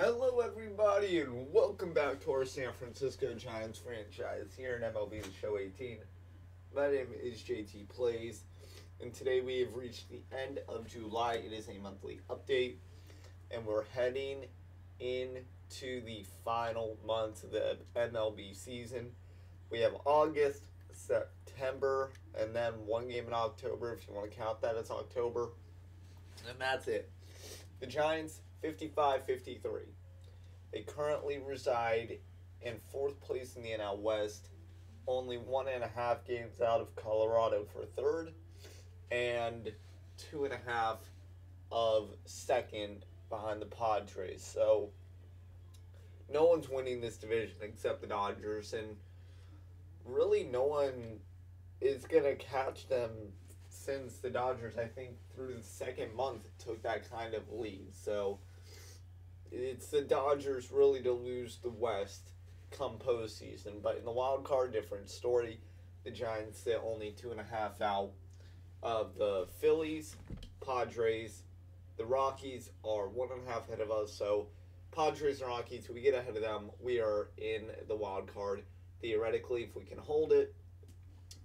Hello, everybody, and welcome back to our San Francisco Giants franchise here in MLB The Show 18. My name is JT Plays, and today we have reached the end of July. It is a monthly update, and we're heading into the final months of the MLB season. We have August, September, and then one game in October, if you want to count that as October. And that's it. The Giants, 55-53. They currently reside in fourth place in the NL West, only 1.5 games out of Colorado for third, and 2.5 of second behind the Padres. So no one's winning this division except the Dodgers, and really no one is going to catch them since the Dodgers, I think, through the second month took that kind of lead. So it's the Dodgers really to lose the West come postseason. But in the wild card, different story. The Giants sit only 2.5 out of the Phillies, Padres. The Rockies are 1.5 ahead of us. So Padres and Rockies, we get ahead of them, we are in the wild card. Theoretically, if we can hold it,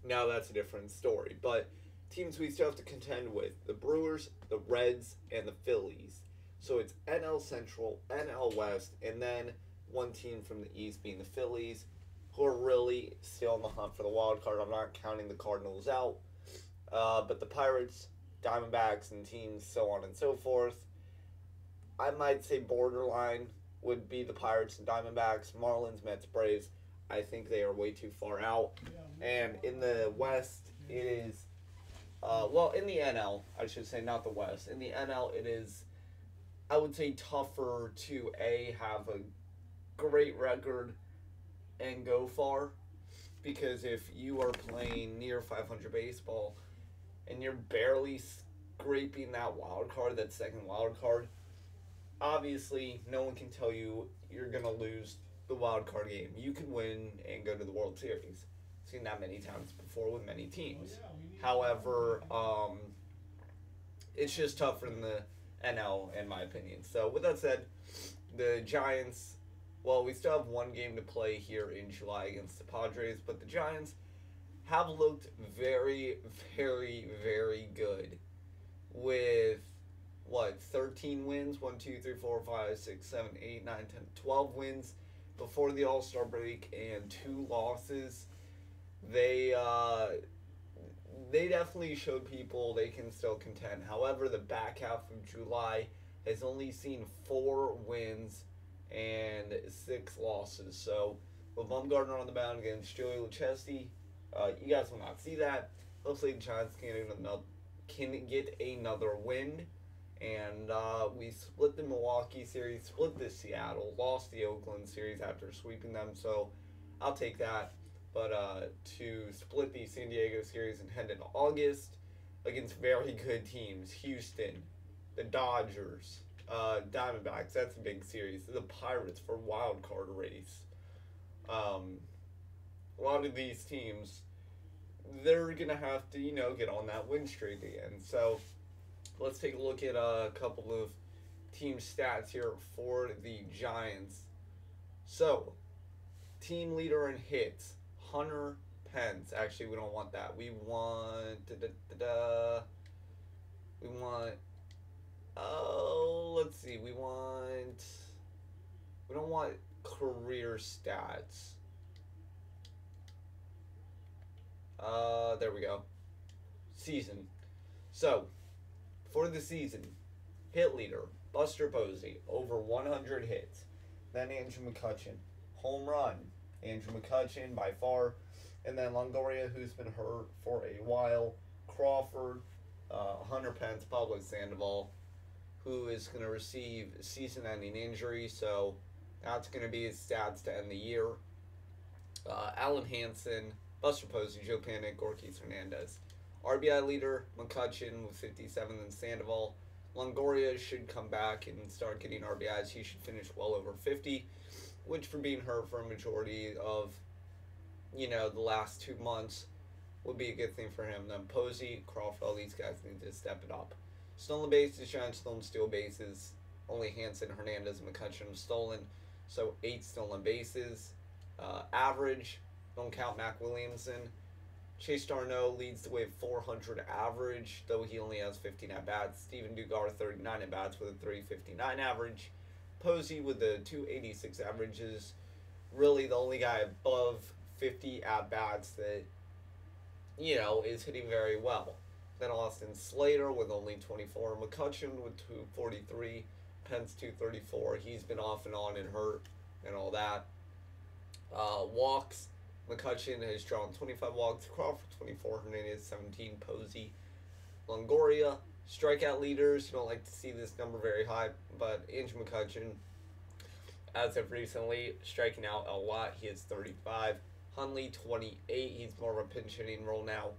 now that's a different story. But teams we still have to contend with: the Brewers, the Reds, and the Phillies. So it's NL Central, NL West, and then one team from the East being the Phillies, who are really still on the hunt for the wild card. I'm not counting the Cardinals out. But the Pirates, Diamondbacks, and teams so on and so forth, I might say borderline would be the Pirates and Diamondbacks, Marlins, Mets, Braves. I think they are way too far out. And in the West, it is in the NL, I should say, not the West. In the NL, it is, I would say, tougher to have a great record and go far. Because if you are playing near 500 baseball and you're barely scraping that wild card, that second wild card, obviously no one can tell you you're going to lose the wild card game. You can win and go to the World Series. Seen that many times before with many teams. However, it's just tougher in the NL, in my opinion. So with that said, the Giants, well, we still have one game to play here in July against the Padres, but the Giants have looked very, very, very good with, 13 wins? 1, 2, 3, 4, 5, 6, 7, 8, 9, 10, 12 wins before the All-Star break and 2 losses. They definitely showed people they can still contend. However, the back half of July has only seen 4 wins and 6 losses. So with Bumgarner on the mound against Joey Lucchesi, you guys will not see that. Hopefully the Giants can get another win. And we split the Milwaukee series, split the Seattle, lost the Oakland series after sweeping them. So I'll take that. But to split the San Diego series and head into August against very good teams: Houston, the Dodgers, Diamondbacks, that's a big series. The Pirates for wild card race. A lot of these teams, they're going to have to, get on that win streak again. So let's take a look at a couple of team stats here for the Giants. So, team leader in hits, Hunter Pence. Actually, we don't want that. We want let's see. We don't want career stats. There we go. Season. So, for the season, hit leader, Buster Posey, over 100 hits. Then Andrew McCutchen, home run, Andrew McCutchen by far. And then Longoria, who's been hurt for a while. Crawford, Hunter Pence, Pablo Sandoval, who is going to receive season-ending injury. So that's going to be his stats to end the year. Alan Hansen, Buster Posey, Joe Panic, Gorky Hernandez. RBI leader, McCutchen with 57, and Sandoval. Longoria should come back and start getting RBIs. He should finish well over 50, which for being hurt for a majority of, the last 2 months would be a good thing for him. Then Posey, Crawford, all these guys need to step it up. Stolen bases, Giants stolen steal bases. Only Hanson, Hernandez, and McCutcheon have stolen. So 8 stolen bases. Average, don't count Mac Williamson. Chase Darno leads the way at 400 average, though he only has 15 at-bats. Steven Dugar, 39 at-bats with a 359 average. Posey with the 286 averages. Really the only guy above 50 at-bats that, is hitting very well. Then Austin Slater with only 24. McCutcheon with 243. Pence 234. He's been off and on and hurt and all that. Walks, McCutcheon has drawn 25 walks. Crawford 24. Hernandez 17. Posey, Longoria. Strikeout leaders, you don't like to see this number very high, but Andrew McCutcheon, as of recently, striking out a lot. He has 35. Hundley 28. He's more of a pinch hitting role now.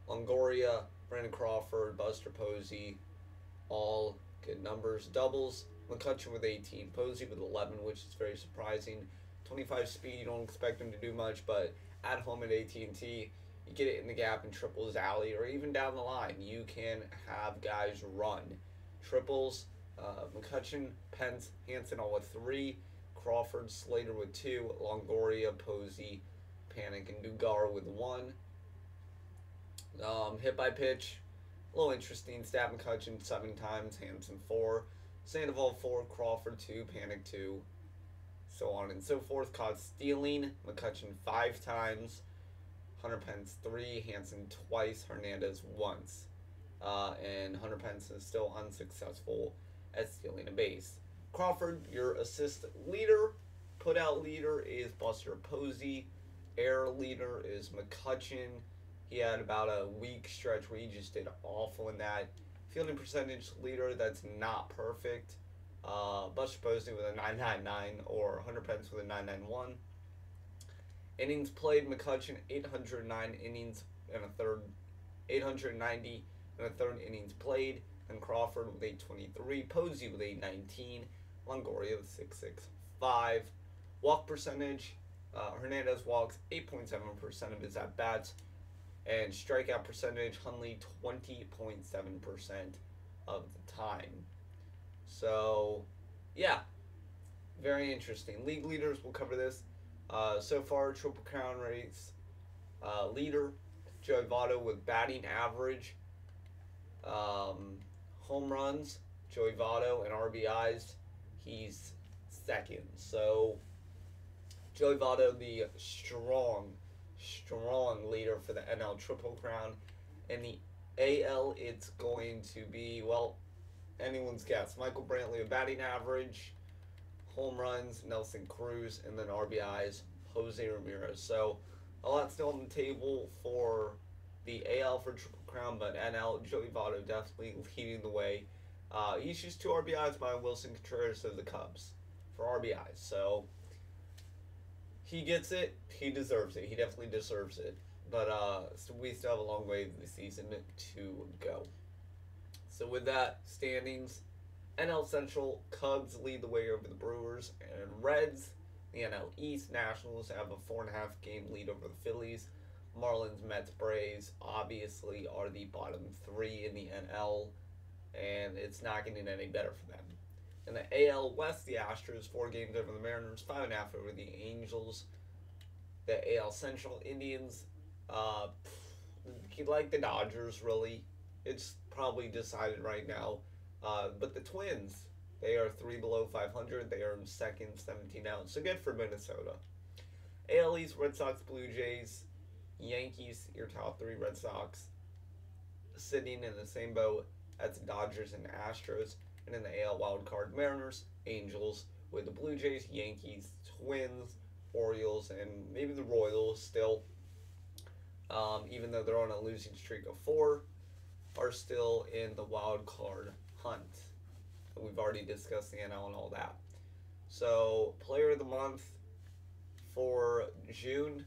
Longoria, Brandon Crawford, Buster Posey, all good numbers. Doubles, McCutcheon with 18, Posey with 11, which is very surprising. 25 speed, you don't expect him to do much, but at home at AT&T, you get it in the gap in triples alley, or even down the line, you can have guys run. Triples, McCutcheon, Pence, Hanson all with 3, Crawford, Slater with 2, Longoria, Posey, Panic, and Dugar with 1. Hit by pitch, a little interesting stat. McCutcheon 7 times, Hanson 4, Sandoval 4, Crawford 2, Panic 2, so on and so forth. Caught stealing, McCutcheon 5 times, Hunter Pence 3, Hanson twice, Hernandez once. And Hunter Pence is still unsuccessful at stealing a base. Crawford, your assist leader. Put out leader is Buster Posey. Air leader is McCutcheon. He had about a week stretch where he just did awful in that. Fielding percentage leader, that's not perfect. Buster Posey with a 999 or Hunter Pence with a 991. Innings played, McCutcheon 809 innings and a third, 890 and a third innings played, and Crawford with 823, Posey with 819, Longoria with 665. Walk percentage, Hernandez walks 8.7% of his at bats, and strikeout percentage, Hundley 20.7% of the time. So, yeah, very interesting. League leaders, we'll cover this. So far, Triple Crown race leader, Joey Votto with batting average, home runs, Joey Votto, and RBIs, he's second. So, Joey Votto, the strong leader for the NL Triple Crown. In the AL, it's going to be, well, anyone's guess. Michael Brantley with batting average, home runs, Nelson Cruz, and then RBIs, Jose Ramirez. So a lot still on the table for the AL for Triple Crown, but NL, Joey Votto definitely leading the way. He's just 2 RBIs by Wilson Contreras of the Cubs for RBIs. So he gets it. He deserves it. He definitely deserves it. But we still have a long way of the season to go. So with that, standings, NL Central, Cubs lead the way over the Brewers and Reds. The NL East, Nationals have a 4.5 game lead over the Phillies. Marlins, Mets, Braves obviously are the bottom 3 in the NL, and it's not getting any better for them. In the AL West, the Astros 4 games over the Mariners, 5.5 over the Angels. The AL Central, Indians, like the Dodgers, really. It's probably decided right now. But the Twins, they are 3 below 500. They are in second, 17 out. So good for Minnesota. AL East, Red Sox, Blue Jays, Yankees, your top 3 Red Sox, sitting in the same boat as the Dodgers and Astros. And in the AL wildcard, Mariners, Angels, with the Blue Jays, Yankees, Twins, Orioles, and maybe the Royals still, even though they're on a losing streak of 4, are still in the wild card hunt. We've already discussed the NL and all that. So, player of the month for June,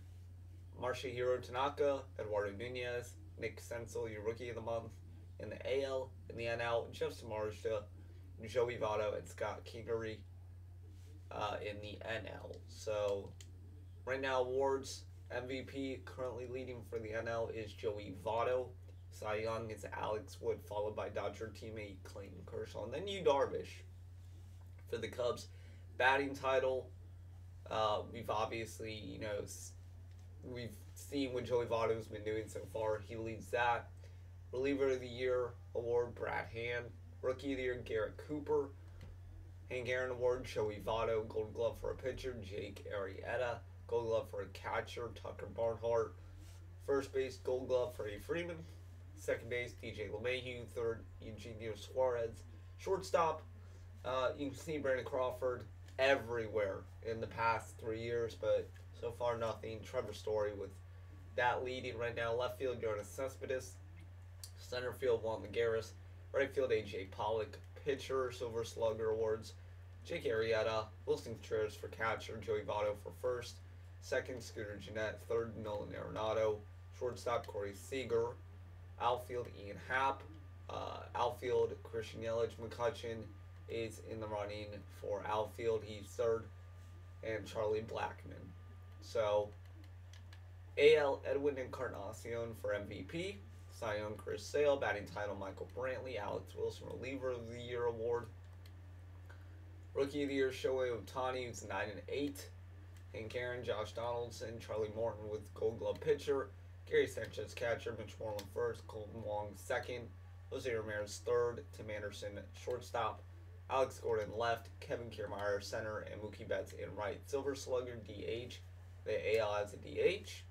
Masahiro Tanaka, Eduardo Nunez, Nick Senzel, your rookie of the month. In the AL, in the NL, Jeff Samardzija, Joey Votto, and Scott Kingery in the NL. So, right now, awards, MVP currently leading for the NL is Joey Votto. Cy Young is Alex Wood, followed by Dodger teammate Clayton Kershaw, and then Yu Darvish. for the Cubs. Batting title, we've obviously, we've seen what Joey Votto's been doing so far. He leads that. Reliever of the Year award, Brad Hand. Rookie of the Year, Garrett Cooper. Hank Aaron Award, Joey Votto. Gold Glove for a pitcher, Jake Arrieta. Gold Glove for a catcher, Tucker Barnhart. First base, Gold Glove for A. Freeman. Second base, DJ LeMahieu. Third, Eugenio Suarez. Shortstop, you can see Brandon Crawford everywhere in the past 3 years, but so far nothing. Trevor Story with that leading right now. Left field, Jonas Cespedes. Center field, Juan Lagares. Right field, A.J. Pollock. Pitcher, Silver Slugger Awards, Jake Arrieta. Wilson Contreras for catcher, Joey Votto for first. Second, Scooter Gennett. Third, Nolan Arenado. Shortstop, Corey Seager. Outfield, Ian Happ. Outfield, Christian Yelich. McCutcheon is in the running for outfield. He's third. And Charlie Blackmon. So, AL, Edwin Encarnacion for MVP. Cy Young, Chris Sale. Batting title, Michael Brantley. Alex Wilson, Reliever of the Year award. Rookie of the Year, Shohei Ohtani, who's 9-8. Hank Aaron, Josh Donaldson. Charlie Morton with Gold Glove pitcher. Gary Sanchez, catcher. Mitch Moreland first. Colton Wong second. Jose Ramirez third. Tim Anderson, shortstop. Alex Gordon left. Kevin Kiermaier center. And Mookie Betts in right. Silver Slugger, DH. The AL has a DH.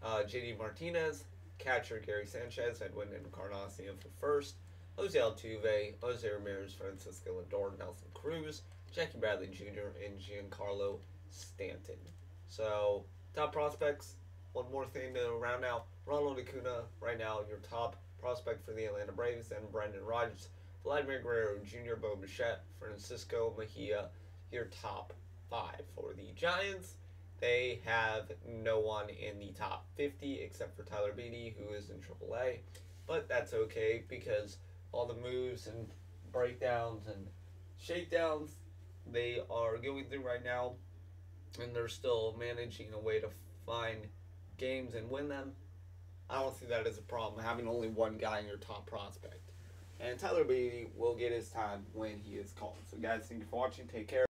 JD Martinez, catcher. Gary Sanchez, Edwin Encarnacion for first. Jose Altuve, Jose Ramirez, Francisco Lindor, Nelson Cruz, Jackie Bradley Jr., and Giancarlo Stanton. So, top prospects. One more thing to round out. Ronald Acuna, right now, your top prospect for the Atlanta Braves. Then Brendan Rodgers, Vladimir Guerrero Jr., Bo Bichette, Francisco Mejia, your top 5. For the Giants, they have no one in the top 50 except for Tyler Beatty, who is in AAA. But that's okay because all the moves and breakdowns and shakedowns they are going through right now, and they're still managing a way to find games and win them. I don't see that as a problem, having only one guy in your top prospect. And Tyler Beatty will get his time when he is called. So guys, thank you for watching. Take care.